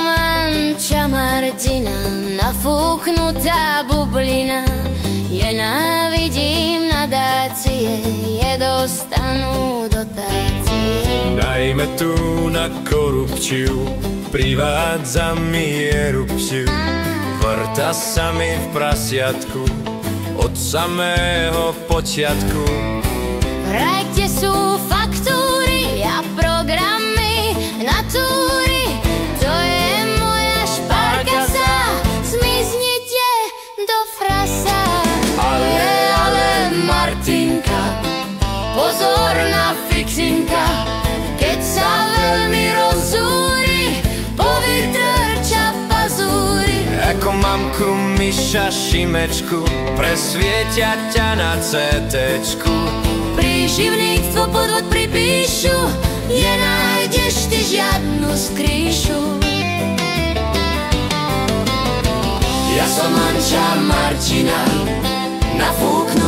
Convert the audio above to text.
manča Martina, nafúknutá bublina. Je návidím nadácie, je dostanú dotácie. Najmä tu na korupciu, privádza mi erupciu. Vrta sa mi v prasiatku, od samého počiatku. Vraj, kde sú faktúry a programy, natúry, to je moja šparkasa, zmiznite do frasa. Ale Martinka, pozor na fixinka, keď sa veľmi rozúri, povytrča pazúri. Ako mamku Miša Šimečku, presvietia ťa na CTčku. Príživníctvo podvod pripíšu, nenájdeš ty žiadnu skrýšu. Ja som manča Martina, nafúknutá